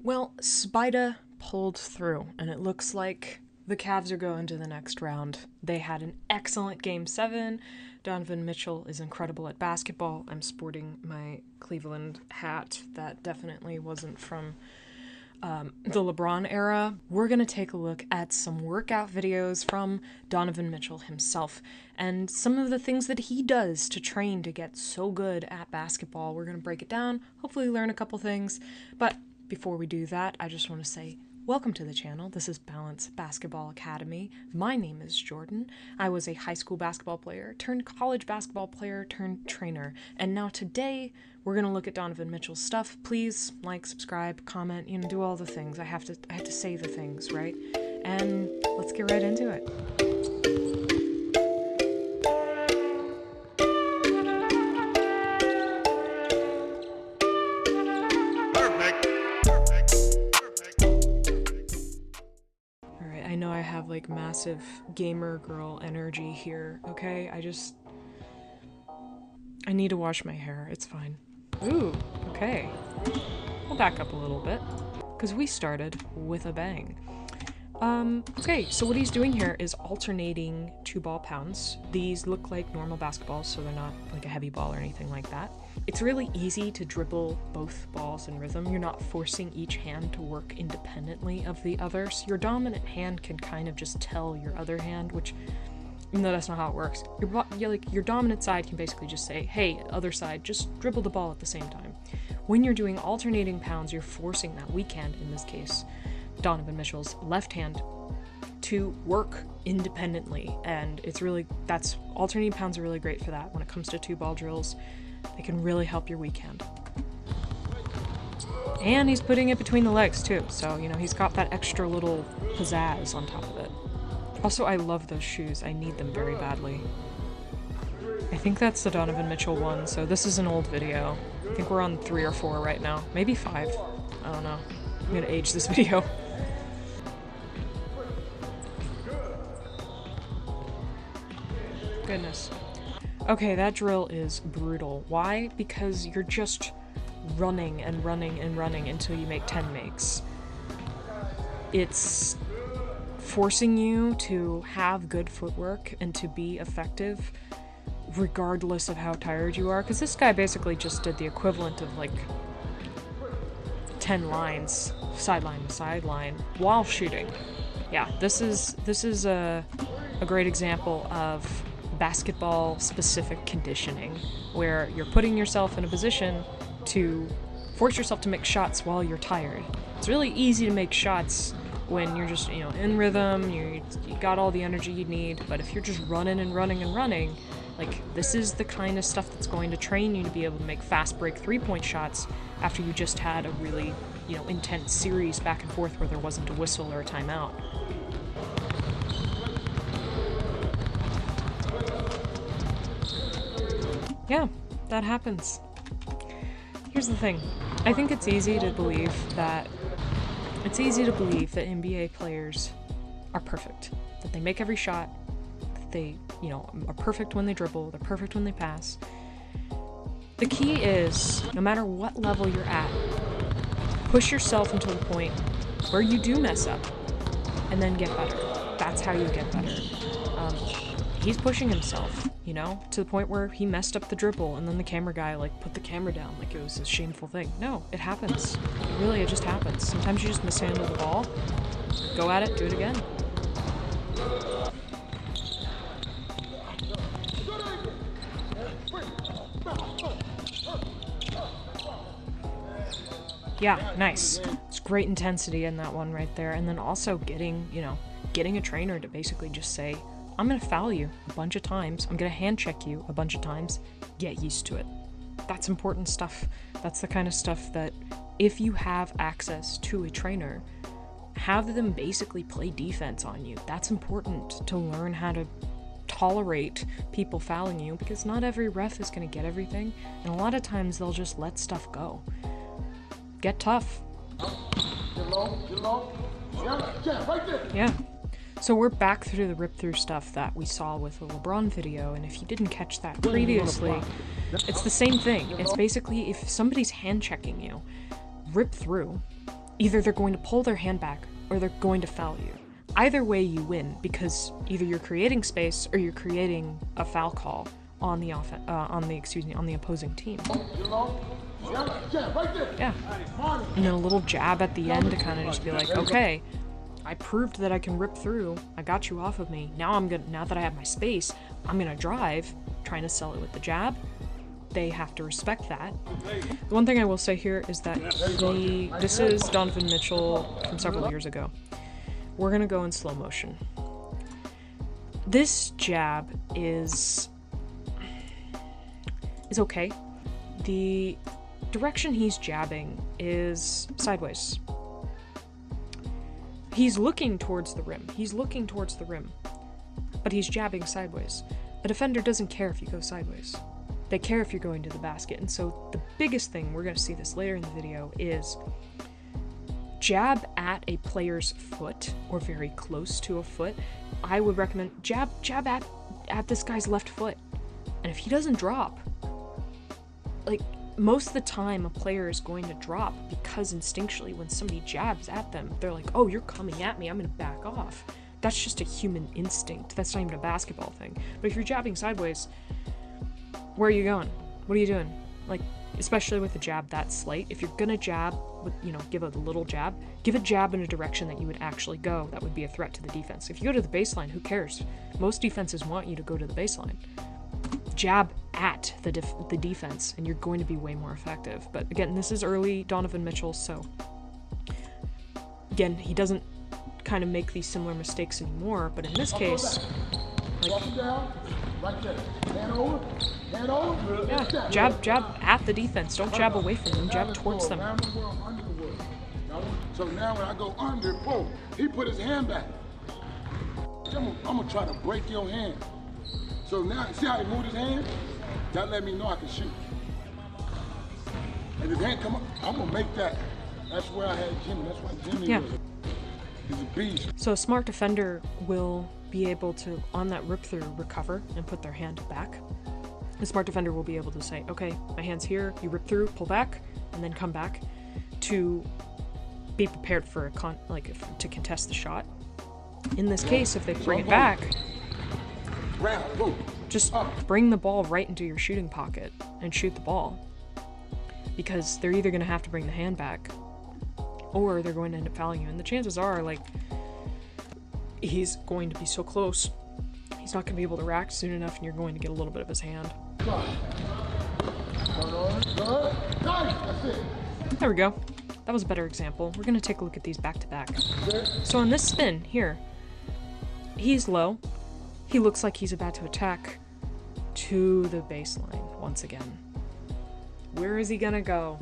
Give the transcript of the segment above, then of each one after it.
Well, Spida pulled through, and it looks like the Cavs are going to the next round. They had an excellent Game 7. Donovan Mitchell is incredible at basketball. I'm sporting my Cleveland hat that definitely wasn't from the LeBron era. We're going to take a look at some workout videos from Donovan Mitchell himself and some of the things that he does to train to get so good at basketball. We're going to break it down, hopefully learn a couple things, but before we do that, I just want to say welcome to the channel. This is Balance Basketball Academy. My name is Jordan. I was a high school basketball player turned college basketball player turned trainer. And now today we're going to look at Donovan Mitchell's stuff. Please like, subscribe, comment, do all the things. I have to say the things, right? And let's get right into it. I know I have like massive gamer girl energy here, okay? I need to wash my hair. It's fine. Ooh, okay. We'll back up a little bit, because we started with a bang. Okay, so what he's doing here is alternating 2 ball pounds. These look like normal basketballs, so they're not like a heavy ball or anything like that. It's really easy to dribble both balls in rhythm. You're not forcing each hand to work independently of the other, so your dominant hand can kind of just tell your other hand, which, no, that's not how it works. Your dominant side can basically just say, hey, other side, just dribble the ball at the same time. When you're doing alternating pounds, you're forcing that weak hand, in this case, Donovan Mitchell's left hand, to work independently, and that's alternating pounds are really great for that. When it comes to 2 ball drills, they can really help your weak hand. And he's putting it between the legs too, so he's got that extra little pizzazz on top of it. Also, I love those shoes. I need them very badly. I think that's the Donovan Mitchell one, so this is an old video. I think we're on 3 or 4 right now, maybe 5. I don't know. I'm gonna age this video. Goodness. Okay, that drill is brutal. Why? Because you're just running and running and running until you make 10 makes. It's forcing you to have good footwork and to be effective regardless of how tired you are, because this guy basically just did the equivalent of like 10 lines, sideline to sideline, while shooting. Yeah, this is a great example of basketball specific conditioning, where you're putting yourself in a position to force yourself to make shots while you're tired. It's really easy to make shots when you're just in rhythm, you got all the energy you need, but if you're just running and running and running, like, this is the kind of stuff that's going to train you to be able to make fast break 3-point shots after you just had a really intense series back and forth where there wasn't a whistle or a timeout. Yeah, that happens. Here's the thing. I think it's easy to believe that NBA players are perfect. That they make every shot, that they, are perfect when they dribble, they're perfect when they pass. The key is, no matter what level you're at, push yourself until the point where you do mess up, and then get better. That's how you get better. He's pushing himself, to the point where he messed up the dribble, and then the camera guy, put the camera down like it was a shameful thing. No, it happens. It just happens. Sometimes you just mishandle the ball, go at it, do it again. Yeah, nice. It's great intensity in that one right there, and then also getting a trainer to basically just say, I'm gonna foul you a bunch of times, I'm gonna hand check you a bunch of times, get used to it. That's important stuff. That's the kind of stuff that, if you have access to a trainer, have them basically play defense on you. That's important to learn how to tolerate people fouling you, because not every ref is gonna get everything, and a lot of times they'll just let stuff go. Get tough. Get low. Yeah, right there. Yeah. So we're back through the rip-through stuff that we saw with the LeBron video, and if you didn't catch that previously, it's the same thing. It's basically, if somebody's hand-checking you, rip through, either they're going to pull their hand back or they're going to foul you. Either way you win, because either you're creating space or you're creating a foul call on the on the opposing team. Yeah. And then a little jab at the end to kind of just be like, okay, I proved that I can rip through. I got you off of me. Now that I have my space, I'm gonna drive, trying to sell it with the jab. They have to respect that. The one thing I will say here is that this is Donovan Mitchell from several years ago. We're gonna go in slow motion. This jab is okay. The direction he's jabbing is sideways. He's looking towards the rim. But he's jabbing sideways. A defender doesn't care if you go sideways. They care if you're going to the basket. And so the biggest thing, we're going to see this later in the video, is jab at a player's foot or very close to a foot. I would recommend jab at this guy's left foot. And if he doesn't drop, like, most of the time a player is going to drop because instinctually when somebody jabs at them, they're like, oh, you're coming at me, I'm going to back off. That's just a human instinct. That's not even a basketball thing. But if you're jabbing sideways, where are you going? What are you doing? Like, especially with a jab that slight, if you're going to jab, give a little jab, give a jab in a direction that you would actually go. That would be a threat to the defense. If you go to the baseline, who cares? Most defenses want you to go to the baseline. Jab at the defense, and you're going to be way more effective. But again, this is early Donovan Mitchell, so again, he doesn't kind of make these similar mistakes anymore. But in this case, yeah, jab at the defense. Don't jab away from them. Jab towards them. So now when I go under, boom, he put his hand back. I'm gonna try to break your hand. So now, see how he moved his hand? That let me know I can shoot. And if his hand come up, I'm gonna make that. That's where I had Jimmy. That's why Jimmy was he's a beast. So a smart defender will be able to, on that rip through, recover and put their hand back. The smart defender will be able to say, okay, my hand's here, you rip through, pull back, and then come back to be prepared for to contest the shot. In this case, if they bring it back, just bring the ball right into your shooting pocket and shoot the ball. Because they're either going to have to bring the hand back or they're going to end up fouling you. And the chances are, like, he's going to be so close, he's not going to be able to react soon enough, and you're going to get a little bit of his hand. There we go. That was a better example. We're going to take a look at these back to back. So on this spin here, he's low. He looks like he's about to attack to the baseline once again. Where is he gonna go?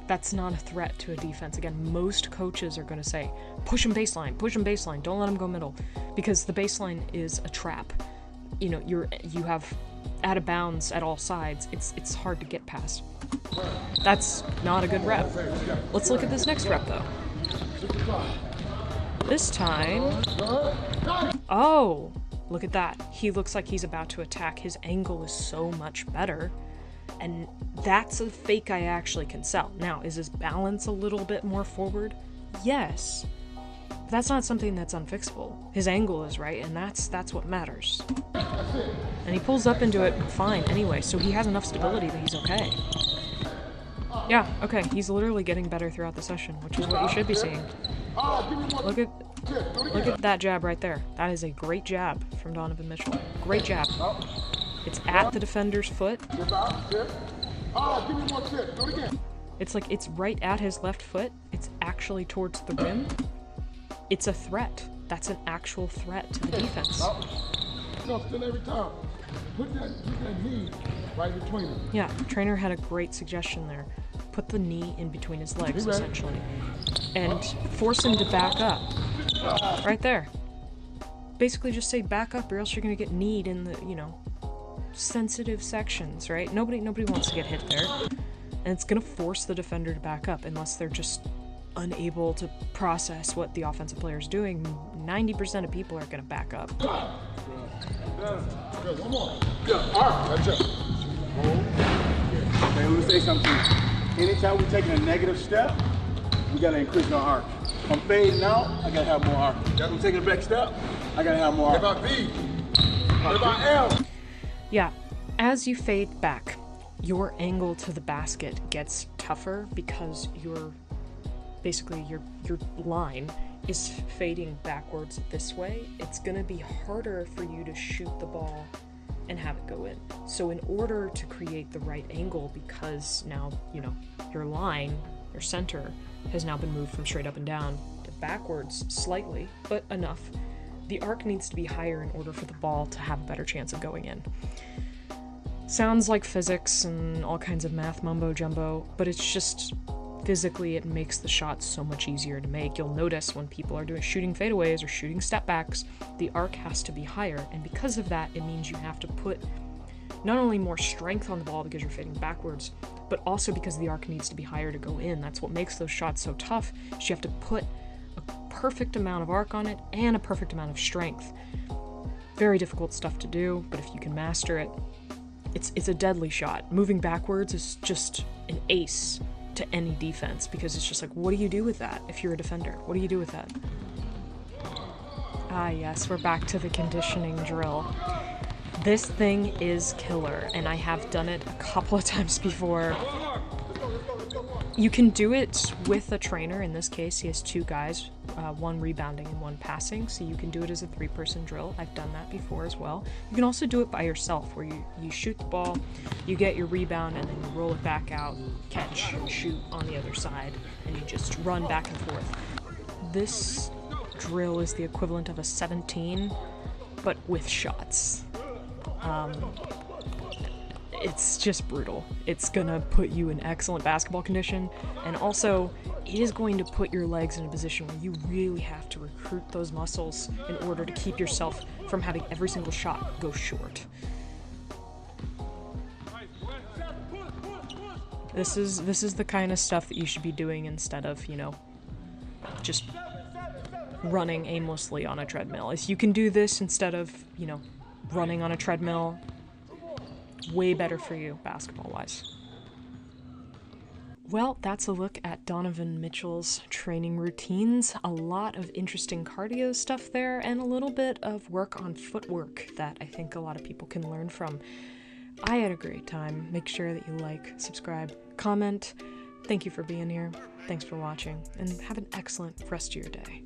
That's not a threat to a defense. Again, most coaches are gonna say, push him baseline, don't let him go middle. Because the baseline is a trap. You have out of bounds at all sides. It's hard to get past. That's not a good rep. Let's look at this next rep though. This time, oh, look at that. He looks like he's about to attack. His angle is so much better. And that's a fake I actually can sell. Now, is his balance a little bit more forward? Yes. But that's not something that's unfixable. His angle is right, and that's what matters. And he pulls up into it fine anyway, so he has enough stability that he's okay. Yeah, okay, he's literally getting better throughout the session, which is what you should be seeing. Look at that jab right there. That is a great jab from Donovan Mitchell. Great jab. It's at the defender's foot. It's right at his left foot. It's actually towards the rim. It's a threat. That's an actual threat to the defense. Still every time. Put that knee right between them. Yeah, the trainer had a great suggestion there. Put the knee in between his legs, essentially. And force him to back up. Right there. Basically just say back up or else you're going to get kneed in the, sensitive sections, right? Nobody wants to get hit there. And it's going to force the defender to back up unless they're just unable to process what the offensive player is doing. 90% of people are going to back up. One more. That's it. Okay, let me say something. Anytime we're taking a negative step, we gotta increase our arc. I'm fading out, I gotta have more arc. I'm taking a back step, I gotta have more arc. What about V? What about L? Yeah, as you fade back, your angle to the basket gets tougher because your line is fading backwards this way. It's gonna be harder for you to shoot the ball and have it go in. So in order to create the right angle, because now, your line, your center, has now been moved from straight up and down to backwards slightly, but enough, the arc needs to be higher in order for the ball to have a better chance of going in. Sounds like physics and all kinds of math mumbo jumbo, but it's just physically it makes the shot so much easier to make. You'll notice when people are shooting fadeaways or shooting step backs, the arc has to be higher, and because of that, it means you have to put not only more strength on the ball because you're fading backwards, but also because the arc needs to be higher to go in. That's what makes those shots so tough, is you have to put a perfect amount of arc on it and a perfect amount of strength. Very difficult stuff to do, but if you can master it, it's a deadly shot. Moving backwards is just an ace to any defense, because it's just like, what do you do with that if you're a defender? What do you do with that? Ah yes, we're back to the conditioning drill. This thing is killer, and I have done it a couple of times before. You can do it with a trainer. In this case, he has two guys, one rebounding and one passing, so you can do it as a 3-person drill. I've done that before as well. You can also do it by yourself, where you shoot the ball, you get your rebound, and then you roll it back out, catch, and shoot on the other side, and you just run back and forth. This drill is the equivalent of a 17, but with shots. It's just brutal. It's gonna put you in excellent basketball condition, and also it is going to put your legs in a position where you really have to recruit those muscles in order to keep yourself from having every single shot go short. This is the kind of stuff that you should be doing instead of, just running aimlessly on a treadmill. If you can do this instead of, running on a treadmill, way better for you, basketball-wise. Well, that's a look at Donovan Mitchell's training routines. A lot of interesting cardio stuff there, and a little bit of work on footwork that I think a lot of people can learn from. I had a great time. Make sure that you like, subscribe, comment. Thank you for being here. Thanks for watching, and have an excellent rest of your day.